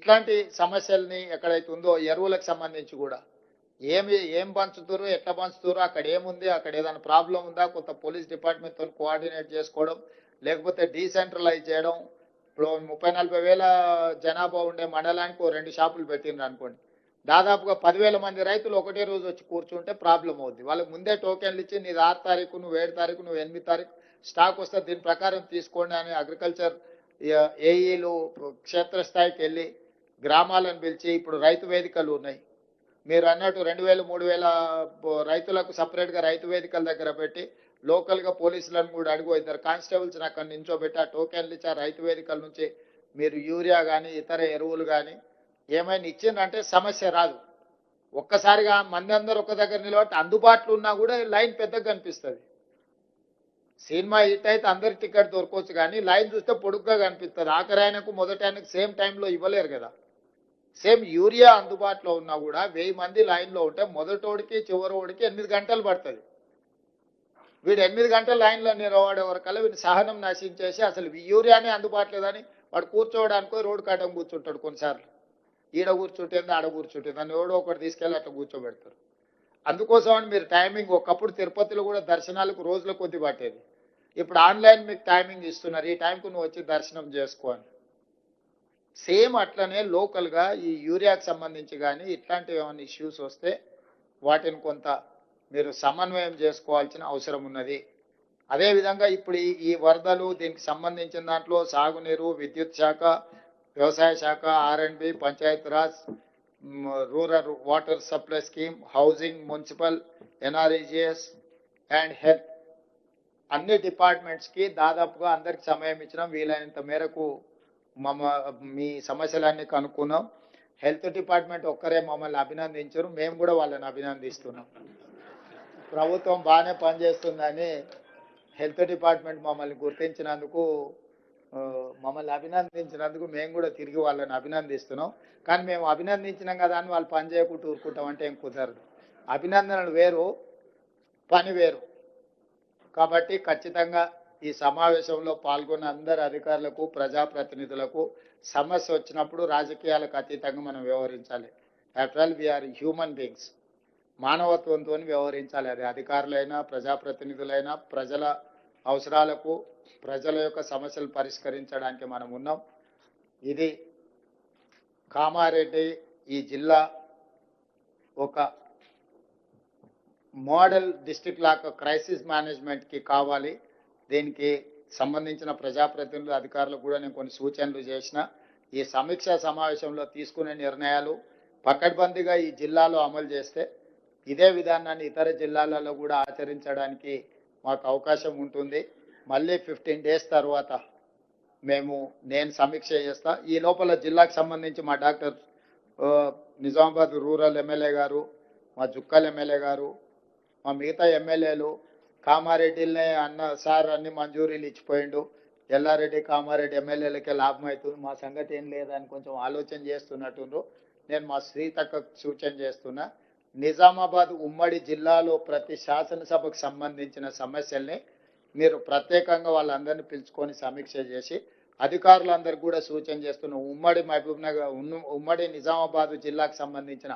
ఇట్లాంటి సమస్యల్ని ఎక్కడైతే ఉందో ఎరువులకు సంబంధించి కూడా ఏం పంచుతారు, ఎట్లా పంచుతారు, అక్కడ ఏముంది, అక్కడ ఏదైనా ప్రాబ్లం ఉందా, కొంత పోలీస్ డిపార్ట్మెంట్తో కోఆర్డినేట్ చేసుకోవడం, లేకపోతే డీసెంట్రలైజ్ చేయడం. ఇప్పుడు 30-40 వేల జనాభా ఉండే మండలానికి 2 షాపులు పెట్టిండ్రు అనుకోండి, దాదాపుగా 10,000 మంది రైతులు ఒకటే రోజు వచ్చి కూర్చుంటే ప్రాబ్లం అవుద్ది. వాళ్ళకి ముందే టోకెన్లు ఇచ్చి నీది 6 తారీఖు, నువ్వు 7 తారీఖు, నువ్వు 8 తారీఖు స్టాక్ వస్తే దీని ప్రకారం తీసుకోండి అని అగ్రికల్చర్ ఏఈలు క్షేత్రస్థాయికి వెళ్ళి గ్రామాలను పిలిచి, ఇప్పుడు రైతు వేదికలు ఉన్నాయి, మీరు అన్నట్టు 2,000, 3,000 రైతులకు సపరేట్గా రైతు వేదికల దగ్గర పెట్టి లోకల్గా పోలీసులను కూడా అడుగు, 2 కానిస్టేబుల్స్ని అక్కడ నించోబెట్టి ఆ టోకెన్లు ఇచ్చి ఆ రైతు వేదికల నుంచి మీరు యూరియా కానీ ఇతర ఎరువులు కానీ ఏమైనా ఇచ్చిందంటే సమస్య రాదు. ఒక్కసారిగా మంది అందరూ ఒక దగ్గర నిలబట్టి అందుబాటులో ఉన్నా కూడా లైన్ పెద్దగా కనిపిస్తుంది. సినిమా హిట్ అయితే అందరి టికెట్ దొరకవచ్చు, కానీ లైన్ చూస్తే పొడుగ్గా కనిపిస్తుంది. ఆఖరి ఆయనకు మొదటి ఆయనకు సేమ్ టైంలో ఇవ్వలేరు కదా. సేమ్ యూరియా అందుబాటులో ఉన్నా కూడా 1000 మంది లైన్లో ఉంటే మొదటోడికి చివరోడికి 8 గంటలు పడుతుంది. వీడు 8 గంటల లైన్లో నిలబడే వరకల్లా వీడిని సహనం నశించేసి అసలు యూరియానే అందుబాటులేదని వాడు కూర్చోవడానికి రోడ్డు కాటం కూర్చుంటాడు. కొన్నిసార్లు ఈడ కూర్చుంటుంది, ఆడ కూర్చుంటుంది అని ఎవడో ఒకటి తీసుకెళ్ళి అట్లా కూర్చోబెడతారు. అందుకోసమని మీరు టైమింగ్, ఒకప్పుడు తిరుపతిలో కూడా దర్శనాలకు రోజుల కొద్ది పట్టేది, ఇప్పుడు ఆన్లైన్ మీకు టైమింగ్ ఇస్తున్నారు, ఈ టైంకు నువ్వు వచ్చి దర్శనం చేసుకో అని. సేమ్ అట్లనే లోకల్గా ఈ యూరియాకి సంబంధించి కానీ ఇట్లాంటివి ఏమైనా ఇష్యూస్ వస్తే వాటిని కొంత మీరు సమన్వయం చేసుకోవాల్సిన అవసరం ఉన్నది. అదేవిధంగా ఇప్పుడు ఈ వరదలు దీనికి సంబంధించిన దాంట్లో సాగునీరు, విద్యుత్ శాఖ, వ్యవసాయ శాఖ, R&B, Panchayati Raj, rural water supply scheme, housing, municipal, NREGS and health అన్ని డిపార్ట్మెంట్స్కి దాదాపుగా అందరికి సమయం ఇచ్చినాం. వీలైనంత మేరకు మీ సమస్యలన్నీ కనుక్కున్నాం. హెల్త్ డిపార్ట్మెంట్ ఒక్కరే మమ్మల్ని అభినందించారు, మేము కూడా వాళ్ళని అభినందిస్తున్నాం. ప్రభుత్వం బాగానే పనిచేస్తుందని హెల్త్ డిపార్ట్మెంట్ మమ్మల్ని గుర్తించినందుకు, మమ్మల్ని అభినందించినందుకు మేము కూడా తిరిగి వాళ్ళని అభినందిస్తున్నాం. కానీ మేము అభినందించినాం కదా అని వాళ్ళు పని చేయకుండా ఊరుకుంటాం అంటే ఏం కుదరదు. అభినందనలు వేరు, పని వేరు. కాబట్టి ఖచ్చితంగా ఈ సమావేశంలో పాల్గొన్న అందరు అధికారులకు, ప్రజాప్రతినిధులకు సమస్య వచ్చినప్పుడు రాజకీయాలకు అతీతంగా మనం వ్యవహరించాలి. After all we are human beings, మానవత్వంతో వ్యవహరించాలి. అది అధికారులైనా, ప్రజాప్రతినిధులైనా, ప్రజల అవసరాలకు, ప్రజల యొక్క సమస్యలు పరిష్కరించడానికి మనం ఉన్నాం. ఇది కామారెడ్డి ఈ జిల్లా ఒక మోడల్ డిస్ట్రిక్ట్ లాగా క్రైసిస్ మేనేజ్మెంట్కి కావాలి. దీనికి సంబంధించిన ప్రజాప్రతినిధులు, అధికారులకు కూడా నేను కొన్ని సూచనలు చేసిన. ఈ సమీక్షా సమావేశంలో తీసుకునే నిర్ణయాలు పకడ్బందీగా ఈ జిల్లాలో అమలు చేస్తే ఇదే విధానాన్ని ఇతర జిల్లాలలో కూడా ఆచరించడానికి మాకు అవకాశం ఉంటుంది. మళ్ళీ 15 days తర్వాత నేను సమీక్ష చేస్తా. ఈ లోపల జిల్లాకు సంబంధించి మా డాక్టర్ నిజామాబాద్ రూరల్ ఎమ్మెల్యే గారు, మా జుక్కల్ ఎమ్మెల్యే గారు, మా మిగతా ఎమ్మెల్యేలు కామారెడ్డినే అన్న సార్ అన్ని మంజూరీలు ఇచ్చిపోయిండు, ఎల్లారెడ్డి కామారెడ్డి ఎమ్మెల్యేలకే లాభం అవుతుంది, మా సంగతి ఏం లేదని కొంచెం ఆలోచన చేస్తున్నట్టు నేను మా శ్రీతక్కకు సూచన చేస్తున్నా. నిజామాబాద్ ఉమ్మడి జిల్లాలో ప్రతి శాసనసభకు సంబంధించిన సమస్యల్ని మీరు ప్రత్యేకంగా వాళ్ళందరినీ పిలుచుకొని సమీక్ష చేసి అధికారులందరికీ కూడా సూచన చేస్తున్నాం. ఉమ్మడి మహబూబ్నగర్, ఉమ్మడి నిజామాబాద్ జిల్లాకు సంబంధించిన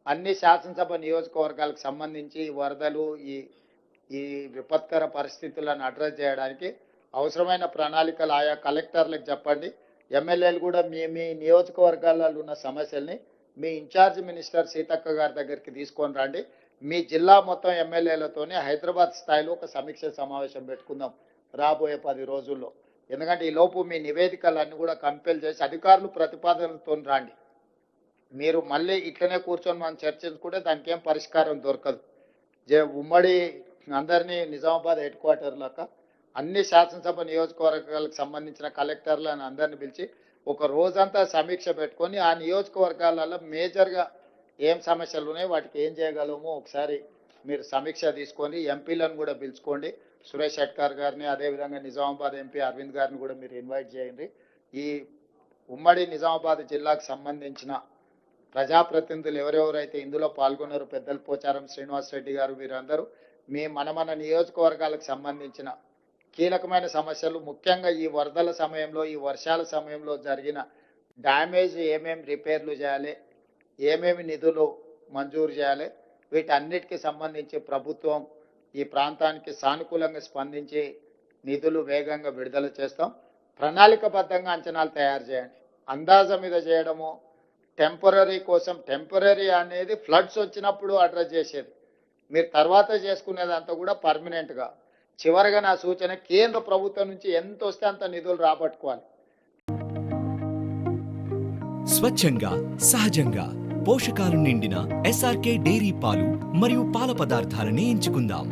అన్ని శాసనసభ నియోజకవర్గాలకు సంబంధించి వరదలు, ఈ విపత్కర పరిస్థితులను అడ్రస్ చేయడానికి అవసరమైన ప్రణాళికలు ఆయా కలెక్టర్లకు చెప్పండి. ఎమ్మెల్యేలు కూడా మీ నియోజకవర్గాలలో ఉన్న సమస్యల్ని మీ ఇన్ఛార్జ్ మినిస్టర్ సీతక్క గారి దగ్గరికి తీసుకొని రండి. మీ జిల్లా మొత్తం ఎమ్మెల్యేలతోనే హైదరాబాద్ స్థాయిలో ఒక సమీక్ష సమావేశం పెట్టుకుందాం రాబోయే 10 రోజుల్లో. ఎందుకంటే ఈ లోపు మీ నివేదికలన్నీ కూడా కంపెల్ చేసి అధికారులు ప్రతిపాదనలతో రండి. మీరు మళ్ళీ ఇట్లనే కూర్చొని మనం చర్చించుకుంటే దానికి ఏం పరిష్కారం దొరకదు. ఉమ్మడి అందరినీ నిజామాబాద్ హెడ్ క్వార్టర్ లాగా అన్ని శాసనసభ నియోజకవర్గాలకు సంబంధించిన కలెక్టర్లను అందరిని పిలిచి ఒక రోజంతా సమీక్ష పెట్టుకొని ఆ నియోజకవర్గాలలో మేజర్గా ఏం సమస్యలు ఉన్నాయి, వాటికి ఏం చేయగలమో ఒకసారి మీరు సమీక్ష తీసుకొని ఎంపీలను కూడా పిలుచుకోండి. సురేష్ షెట్కార్ గారిని, అదేవిధంగా నిజామాబాద్ ఎంపీ అరవింద్ గారిని కూడా మీరు ఇన్వైట్ చేయండి. ఈ ఉమ్మడి నిజామాబాద్ జిల్లాకు సంబంధించిన ప్రజాప్రతినిధులు ఎవరెవరైతే ఇందులో పాల్గొన్నారో, పెద్దలు పోచారం శ్రీనివాస్ రెడ్డి గారు, వీరందరూ మన నియోజకవర్గాలకు సంబంధించిన కీలకమైన సమస్యలు, ముఖ్యంగా ఈ వరదల సమయంలో, ఈ వర్షాల సమయంలో జరిగిన డ్యామేజ్ ఏమేమి రిపేర్లు చేయాలి, ఏమేమి నిధులు మంజూరు చేయాలి, వీటన్నిటికీ సంబంధించి ప్రభుత్వం ఈ ప్రాంతానికి సానుకూలంగా స్పందించి నిధులు వేగంగా విడుదల చేస్తాం. ప్రణాళికబద్ధంగా అంచనాలు తయారు చేయండి. అందాజ మీద చేయడము, టెంపరీ కోసం, టెంపరీ అనేది ఫ్లడ్స్ వచ్చినప్పుడు అడ్రస్ చేసేది, మీరు తర్వాత చేసుకునేదంతా కూడా పర్మనెంట్గా. చివరిగా నా సూచన, కేంద్ర ప్రభుత్వం నుంచి ఎంత వస్తే అంత నిధులు రాబట్టుకోవాలి. స్వచ్ఛంగా, సహజంగా పోషకాలు నిండిన ఎస్ఆర్కే డైరీ పాలు మరియు పాల పదార్థాలని ఎంచుకుందాం.